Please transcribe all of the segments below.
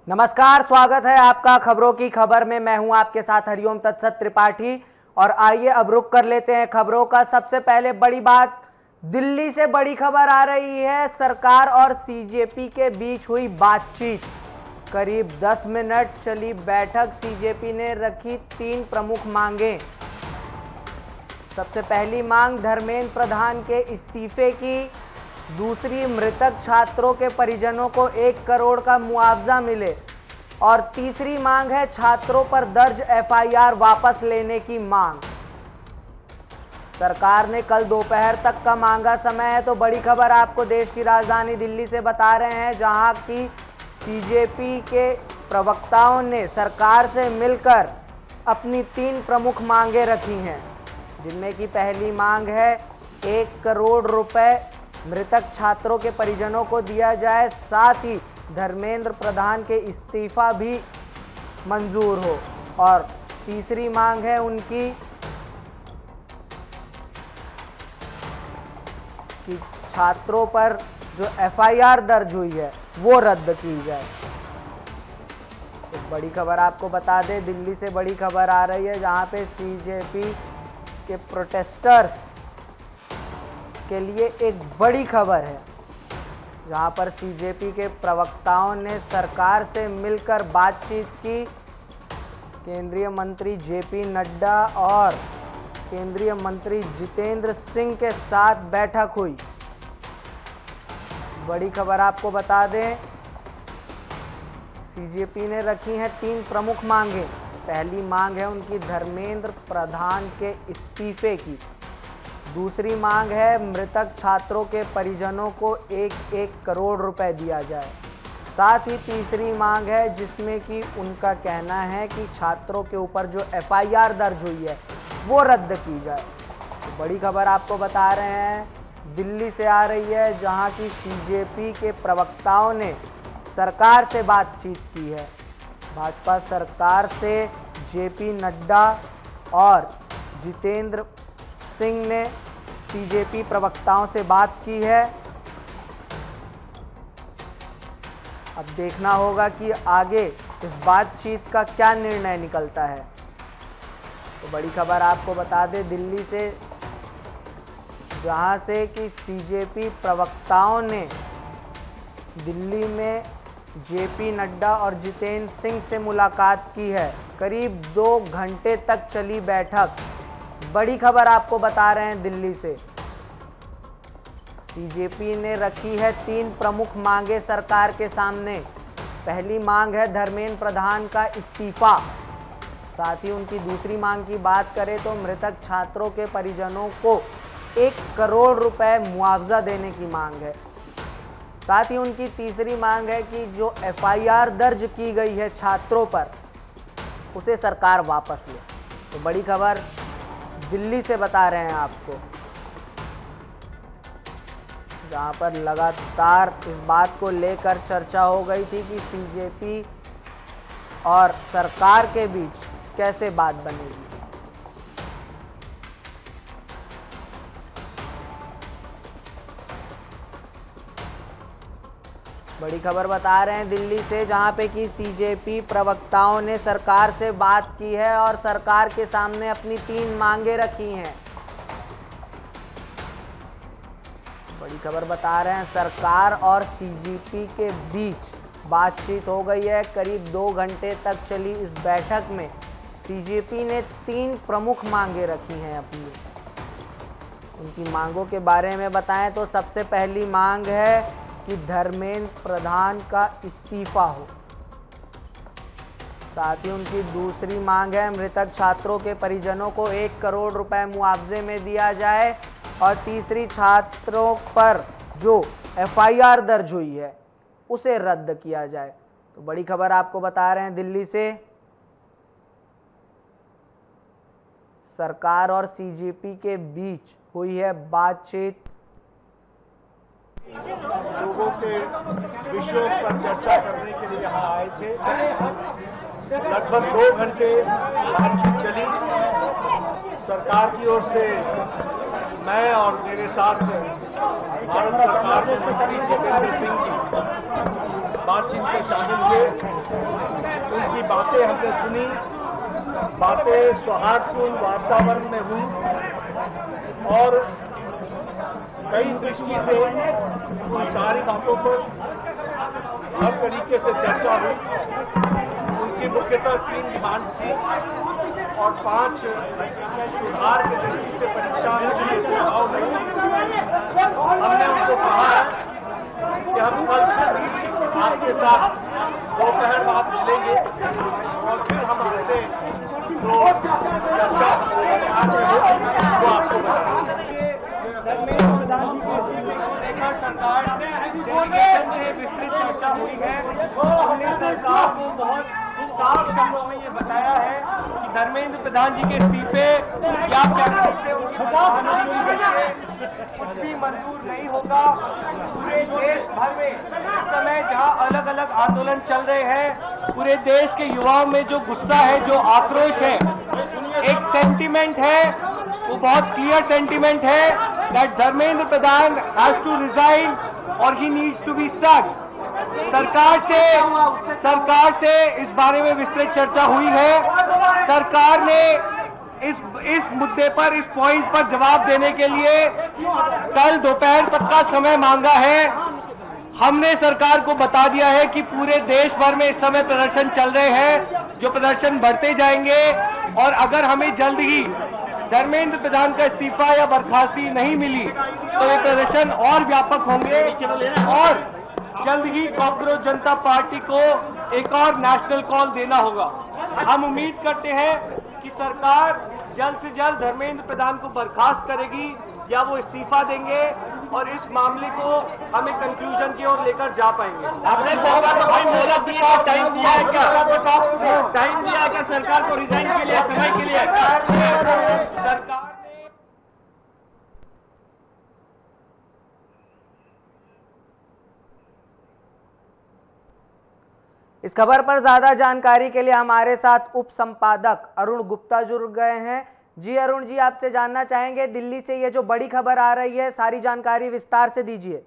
नमस्कार, स्वागत है आपका खबरों की खबर में। मैं हूं आपके साथ हरिओम तत्सत त्रिपाठी। और आइए अब रुक कर लेते हैं खबरों का। सबसे पहले बड़ी बात, दिल्ली से बड़ी खबर आ रही है। सरकार और सीजेपी के बीच हुई बातचीत। करीब 10 मिनट चली बैठक। सीजेपी ने रखी 3 प्रमुख मांगें। सबसे पहली मांग धर्मेंद्र प्रधान के इस्तीफे की, दूसरी मृतक छात्रों के परिजनों को 1 करोड़ का मुआवजा मिले, और तीसरी मांग है छात्रों पर दर्ज एफआईआर वापस लेने की मांग। सरकार ने कल दोपहर तक का मांगा समय है। तो बड़ी खबर आपको देश की राजधानी दिल्ली से बता रहे हैं, जहां की सीजेपी के प्रवक्ताओं ने सरकार से मिलकर अपनी 3 प्रमुख मांगें रखी हैं, जिनमें की पहली मांग है 1 करोड़ रुपए मृतक छात्रों के परिजनों को दिया जाए, साथ ही धर्मेंद्र प्रधान के इस्तीफा भी मंजूर हो। और तीसरी मांग है उनकी कि छात्रों पर जो एफआईआर दर्ज हुई है वो रद्द की जाए। एक बड़ी खबर आपको बता दें, दिल्ली से बड़ी खबर आ रही है, जहां पे सीजेपी के प्रोटेस्टर्स के लिए एक बड़ी खबर है, जहां पर सीजेपी के प्रवक्ताओं ने सरकार से मिलकर बातचीत की। केंद्रीय मंत्री जेपी नड्डा और केंद्रीय मंत्री जितेंद्र सिंह के साथ बैठक हुई। बड़ी खबर आपको बता दें, सीजेपी ने रखी हैं 3 प्रमुख मांगें। पहली मांग है उनकी धर्मेंद्र प्रधान के इस्तीफे की, दूसरी मांग है मृतक छात्रों के परिजनों को 1 करोड़ रुपए दिया जाए, साथ ही तीसरी मांग है जिसमें कि उनका कहना है कि छात्रों के ऊपर जो एफआईआर दर्ज हुई है वो रद्द की जाए। तो बड़ी खबर आपको बता रहे हैं, दिल्ली से आ रही है, जहां की सीजेपी के प्रवक्ताओं ने सरकार से बातचीत की है। भाजपा सरकार से जेपी नड्डा और जितेंद्र सिंह ने सीजेपी प्रवक्ताओं से बात की है। अब देखना होगा कि आगे इस बातचीत का क्या निर्णय निकलता है। तो बड़ी खबर आपको बता दें दिल्ली से, जहां से कि सीजेपी प्रवक्ताओं ने दिल्ली में जेपी नड्डा और जितेंद्र सिंह से मुलाकात की है। करीब 2 घंटे तक चली बैठक। बड़ी खबर आपको बता रहे हैं दिल्ली से, सीजेपी ने रखी है 3 प्रमुख मांगे सरकार के सामने। पहली मांग है धर्मेंद्र प्रधान का इस्तीफा, साथ ही उनकी दूसरी मांग की बात करें तो मृतक छात्रों के परिजनों को 1 करोड़ रुपए मुआवजा देने की मांग है। साथ ही उनकी तीसरी मांग है कि जो एफआईआर दर्ज की गई है छात्रों पर, उसे सरकार वापस ले। तो बड़ी खबर दिल्ली से बता रहे हैं आपको, जहां पर लगातार इस बात को लेकर चर्चा हो गई थी कि सीजेपी और सरकार के बीच कैसे बात बनेगी। बड़ी खबर बता रहे हैं दिल्ली से, जहां पे कि सीजेपी प्रवक्ताओं ने सरकार से बात की है और सरकार के सामने अपनी 3 मांगे रखी हैं। बड़ी खबर बता रहे हैं, सरकार और सीजेपी के बीच बातचीत हो गई है। करीब 2 घंटे तक चली इस बैठक में सीजेपी ने 3 प्रमुख मांगे रखी हैं अपनी। उनकी मांगों के बारे में बताएं तो सबसे पहली मांग है कि धर्मेंद्र प्रधान का इस्तीफा हो। साथ ही उनकी दूसरी मांग है मृतक छात्रों के परिजनों को 1 करोड़ रुपए मुआवजे में दिया जाए, और तीसरी छात्रों पर जो एफआईआर दर्ज हुई है उसे रद्द किया जाए। तो बड़ी खबर आपको बता रहे हैं दिल्ली से, सरकार और सीजेपी के बीच हुई है बातचीत। लोगों के विषयों पर चर्चा करने के लिए यहाँ आए थे। लगभग 2 घंटे बातचीत चली। सरकार की ओर से मैं और मेरे साथ भारत सरकार के मंत्री जितेंद्र सिंह जी बातचीत में शामिल हुए। बातें हमने सुनी, बातें सौहार्दपूर्ण वातावरण में हुई और कई दृष्टि से उन सारी बातों पर हर तरीके से चर्चा हुई। उनकी मुख्यतः 3 डिमांड थी और 5 सुधार की दृष्टि से परीक्षा में सुझाव नहीं। हमने उनको कहा है कि हम कल आपके साथ दोपहर बाद मिलेंगे और फिर हम आपसे जो चर्चा वो आपको बताएंगे। सरकार से विस्तृत चर्चा हुई है। हमने सरकार को बहुत साफ शब्दों में ये बताया है कि धर्मेंद्र प्रधान जी के इस्तीफे या कुछ भी मंजूर नहीं होगा। पूरे देश भर में इस समय जहां अलग अलग आंदोलन चल रहे हैं, पूरे देश के युवाओं में जो गुस्सा है, जो आक्रोश है, एक सेंटीमेंट है, वो बहुत क्लियर सेंटीमेंट है that Dharmendra Pradhan has to resign और he needs to be sacked। सरकार से इस बारे में विस्तृत चर्चा हुई है। सरकार ने इस मुद्दे पर, इस पॉइंट पर जवाब देने के लिए कल दोपहर तक का समय मांगा है। हमने सरकार को बता दिया है कि पूरे देश भर में इस समय प्रदर्शन चल रहे हैं, जो प्रदर्शन बढ़ते जाएंगे और अगर हमें जल्द ही धर्मेंद्र प्रधान का इस्तीफा या बर्खास्ती नहीं मिली तो ये प्रदर्शन और व्यापक होंगे और जल्द ही कॉकरोच जनता पार्टी को एक और नेशनल कॉल देना होगा। हम उम्मीद करते हैं कि सरकार जल्द से जल्द धर्मेंद्र प्रधान को बर्खास्त करेगी या वो इस्तीफा देंगे और इस मामले को हमें कंक्लूजन की ओर लेकर जा पाएंगे। आपने मोहलत दिया, टाइम दिया है क्या? टाइम दिया है क्या सरकार को रिजाइन के लिए, समय के लिए? सरकार इस खबर पर ज्यादा जानकारी के लिए हमारे साथ उप संपादक अरुण गुप्ता जुड़ गए हैं। जी अरुण जी, आपसे जानना चाहेंगे दिल्ली से ये जो बड़ी खबर आ रही है, सारी जानकारी विस्तार से दीजिए।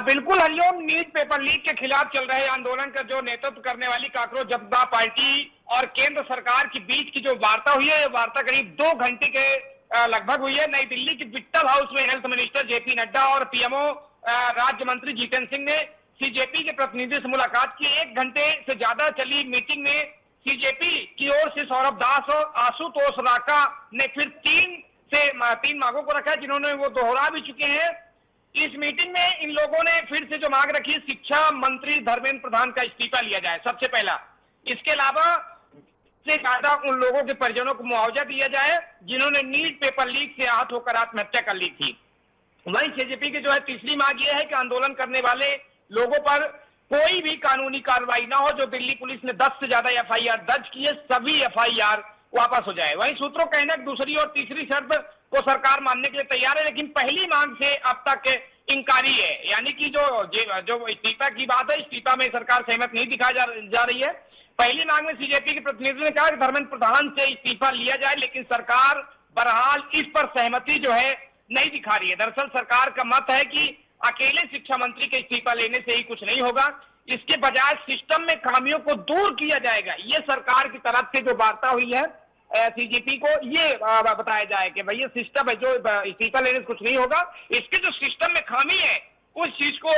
बिल्कुल हरिओम। नीट पेपर लीक के खिलाफ चल रहे आंदोलन का जो नेतृत्व करने वाली कॉकरोच जनता पार्टी और केंद्र सरकार के बीच की जो वार्ता हुई है, ये वार्ता करीब 2 घंटे के लगभग हुई है। नई दिल्ली के विट्ठल हाउस में हेल्थ मिनिस्टर जेपी नड्डा और पीएमओ राज्य मंत्री जितेंद्र सिंह ने सीजेपी के प्रतिनिधि से मुलाकात की। 1 घंटे से ज्यादा चली मीटिंग में सीजेपी की ओर से सौरभ दास और आशुतोष राका ने फिर 3 मांगों को रखा, जिन्होंने वो दोहरा भी चुके हैं। इस मीटिंग में इन लोगों ने फिर से जो मांग रखी, शिक्षा मंत्री धर्मेंद्र प्रधान का इस्तीफा लिया जाए सबसे पहला। इसके अलावा से ज्यादा उन लोगों के परिजनों को मुआवजा दिया जाए जिन्होंने नीट पेपर लीक से आहत होकर आत्महत्या कर ली थी। वहीं सीजेपी की जो है तीसरी मांग यह है कि आंदोलन करने वाले लोगों पर कोई भी कानूनी कार्रवाई ना हो। जो दिल्ली पुलिस ने 10 से ज्यादा एफआईआर दर्ज की है, सभी एफआईआर वापस हो जाए। वहीं सूत्रों का कहना है दूसरी और तीसरी शर्त को सरकार मानने के लिए तैयार है, लेकिन पहली मांग से अब तक इंकारी है। यानी कि जो इस्तीफा की बात है, इस्तीफा में सरकार सहमत नहीं दिखाई जा रही है। पहली मांग में सीजेपी के प्रतिनिधि ने कहा कि धर्मेंद्र प्रधान से इस्तीफा लिया जाए, लेकिन सरकार बहरहाल इस पर सहमति जो है नहीं दिखा रही है। दरअसल सरकार का मत है कि अकेले शिक्षा मंत्री के इस्तीफा लेने से ही कुछ नहीं होगा, इसके बजाय सिस्टम में खामियों को दूर किया जाएगा। ये सरकार की तरफ से जो वार्ता हुई है सीजेपी को, ये बताया जाए कि भाई ये सिस्टम है, जो इस्तीफा लेने से कुछ नहीं होगा, इसके जो सिस्टम में खामी है उस चीज को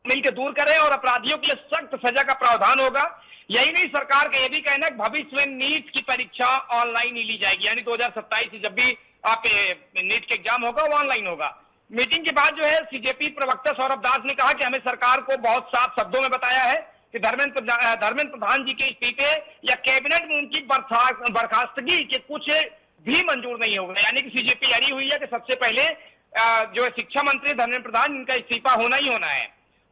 मिलकर दूर करें और अपराधियों के लिए सख्त सजा का प्रावधान होगा। यही नहीं, सरकार का यह भी कहना है भविष्य में नीट की परीक्षा ऑनलाइन ही ली जाएगी, यानी 2027 से जब भी आप नीट के एग्जाम होगा वो ऑनलाइन होगा। मीटिंग के बाद जो है सीजेपी प्रवक्ता सौरभ दास ने कहा कि हमें सरकार को बहुत साफ शब्दों में बताया है कि धर्मेंद्र प्रधान जी के इस्तीफे या कैबिनेट में उनकी बर्खास्तगी के कुछ भी मंजूर नहीं होगा। यानी कि सीजेपी अड़ी हुई है कि सबसे पहले जो है शिक्षा मंत्री धर्मेंद्र प्रधान, इनका इस्तीफा होना ही होना है।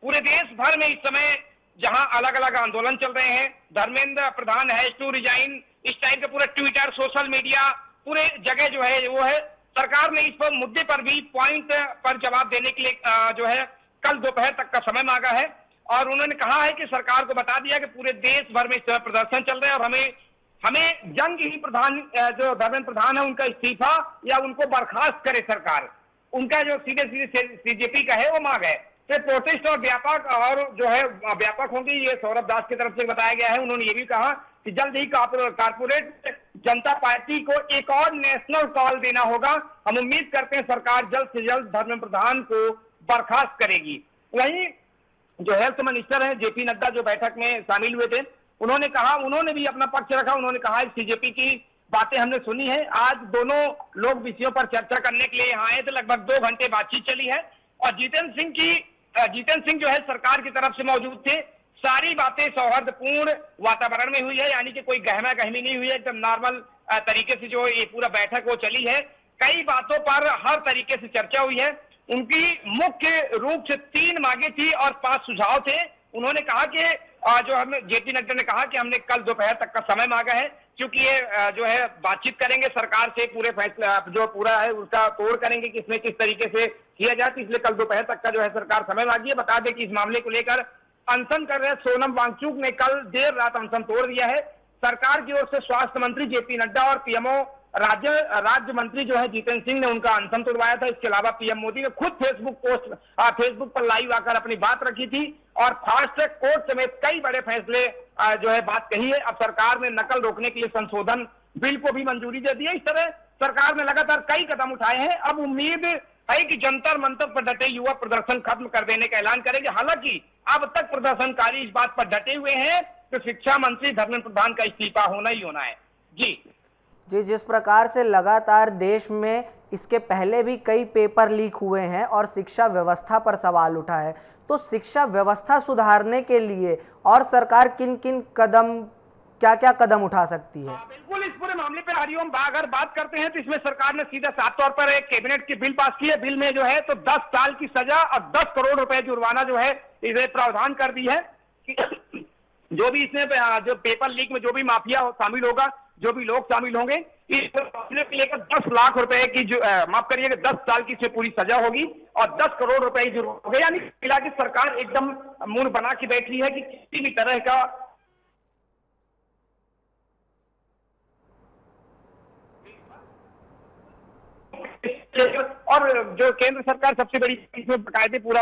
पूरे देश भर में इस समय जहां अलग अलग आंदोलन चल रहे हैं, Dharmendra Pradhan has to resign, इस टाइप का पूरा ट्विटर, सोशल मीडिया, पूरे जगह जो है वो है। सरकार ने इस पर मुद्दे पर भी पॉइंट पर जवाब देने के लिए जो है कल दोपहर तक का समय मांगा है और उन्होंने कहा है कि सरकार को बता दिया कि पूरे देश भर में इस तरह प्रदर्शन चल रहे हैं और हमें जंग ही प्रधान जो धर्मेंद्र प्रधान है उनका इस्तीफा या उनको बर्खास्त करे सरकार। उनका जो सीधे सीधे सीजेपी का है वो मांग है। से प्रोटेस्ट और व्यापक होंगी, ये सौरभ दास की तरफ से बताया गया है। उन्होंने ये भी कहा कि जल्द ही कारपोरेट जनता पार्टी को एक और नेशनल कॉल देना होगा। हम उम्मीद करते हैं सरकार जल्द से जल्द धर्मेंद्र प्रधान को बर्खास्त करेगी। वहीं जो हेल्थ मिनिस्टर हैं जेपी नड्डा, जो बैठक में शामिल हुए थे, उन्होंने भी अपना पक्ष रखा। उन्होंने कहा सीजेपी की बातें हमने सुनी है। आज दोनों लोग विषयों पर चर्चा करने के लिए यहाँ आए थे। लगभग 2 घंटे बातचीत चली है और जितेंद्र सिंह जो है सरकार की तरफ से मौजूद थे। सारी बातें सौहार्दपूर्ण वातावरण में हुई है, यानी कि कोई गहमा गहमी नहीं हुई है। एकदम नॉर्मल तरीके से जो ये पूरा बैठक वो चली है। कई बातों पर हर तरीके से चर्चा हुई है। उनकी मुख्य रूप से 3 मांगे थी और 5 सुझाव थे। उन्होंने कहा कि जो हमें जेपी नड्डा ने कहा कि हमने कल दोपहर तक का समय मांगा है, क्योंकि ये जो है बातचीत करेंगे सरकार से, पूरे फैसला जो पूरा है उसका तोड़ करेंगे कि इसमें किस तरीके से किया जाए। इसलिए कल दोपहर तक का जो है सरकार समय मांगी है। बता दें कि इस मामले को लेकर अनशन कर रहे सोनम वांगचुक ने कल देर रात अनशन तोड़ दिया है। सरकार की ओर से स्वास्थ्य मंत्री जेपी नड्डा और पीएमओ राज्य मंत्री जो है जितेंद्र सिंह ने उनका अनशन तोड़वाया था। इसके अलावा पीएम मोदी ने खुद फेसबुक पर लाइव आकर अपनी बात रखी थी और फास्ट ट्रैक कोर्ट समेत कई बड़े फैसले जो है बात कही है। अब सरकार ने नकल रोकने के लिए संशोधन बिल को भी मंजूरी दे दी है। इस तरह सरकार ने लगातार कई कदम उठाए हैं। अब उम्मीद है कि जंतर मंतर पर डटे युवा प्रदर्शन खत्म कर देने का ऐलान करेंगे। हालांकि अब तक प्रदर्शनकारी इस बात पर डटे हुए हैं कि शिक्षा मंत्री धर्मेंद्र प्रधान का इस्तीफा होना ही होना है। जी, जिस प्रकार से लगातार देश में इसके पहले भी कई पेपर लीक हुए हैं और शिक्षा व्यवस्था पर सवाल उठा है, तो शिक्षा व्यवस्था सुधारने के लिए और सरकार क्या क्या कदम उठा सकती है? बिल्कुल, इस पूरे मामले पर हरिओम अगर बात करते हैं तो इसमें सरकार ने सीधा साफ तौर पर एक कैबिनेट की बिल पास की है। बिल में जो है तो 10 साल की सजा और 10 करोड़ रुपए जुर्माना जो है इसे प्रावधान कर दी है कि जो भी इसमें जो पेपर लीक में जो भी माफिया शामिल होगा, जो भी लोग शामिल होंगे, इस मामले को लेकर 10 लाख रुपए की माफ करिएगा 10 साल की पूरी सजा होगी और 10 करोड़ रुपए की जुर्माना होगा। यानी फिलहाल की सरकार एकदम मुंह बना के बैठी है कि किसी भी तरह का और जो केंद्र सरकार सबसे बड़ी इसमें बकायदे पूरा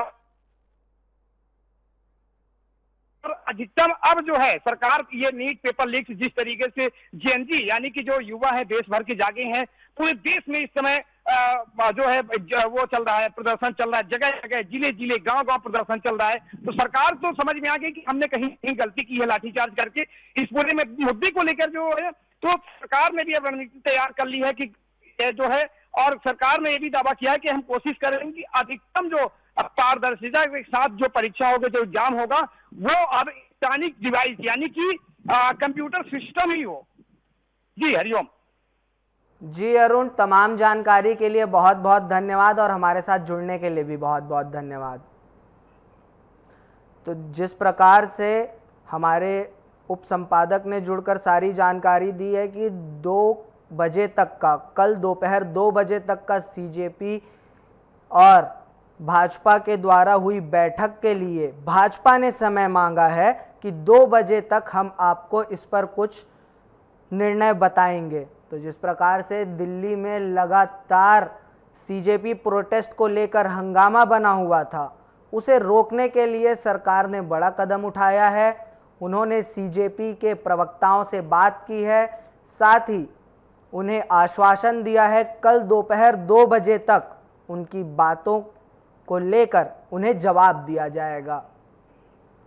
अधिकतम अब जो है सरकार ये नीट पेपर लीक जिस तरीके से जेएनजी यानी कि जो युवा है देश भर के जागे हैं, पूरे देश में इस समय जो है वो चल रहा है, प्रदर्शन चल रहा है, जगह जगह जिले गांव प्रदर्शन चल रहा है। तो सरकार तो समझ में आ गई कि हमने कहीं गलती की है लाठीचार्ज करके। इस पूरे में मुद्दे को लेकर जो है तो सरकार ने भी अब रणनीति तैयार कर ली है कि जो है, और सरकार ने यह भी दावा किया है कि हम कोशिश करेंगे कि अधिकतम जो पारदर्शिता के साथ जो परीक्षा होगी, जो एग्जाम होगा, वो अब इलेक्ट्रॉनिक डिवाइस यानी कि कंप्यूटर सिस्टम ही हो। जी हरिओम। जी अरुण, तमाम जानकारी के लिए बहुत बहुत धन्यवाद और हमारे साथ जुड़ने के लिए भी बहुत बहुत धन्यवाद। तो जिस प्रकार से हमारे उप संपादक ने जुड़कर सारी जानकारी दी है कि 2 बजे तक का, कल दोपहर 2 बजे तक का सीजेपी और भाजपा के द्वारा हुई बैठक के लिए भाजपा ने समय मांगा है कि 2 बजे तक हम आपको इस पर कुछ निर्णय बताएंगे। तो जिस प्रकार से दिल्ली में लगातार सीजेपी प्रोटेस्ट को लेकर हंगामा बना हुआ था, उसे रोकने के लिए सरकार ने बड़ा कदम उठाया है। उन्होंने सीजेपी के प्रवक्ताओं से बात की है, साथ ही उन्हें आश्वासन दिया है कल दोपहर 2 बजे तक उनकी बातों को लेकर उन्हें जवाब दिया जाएगा।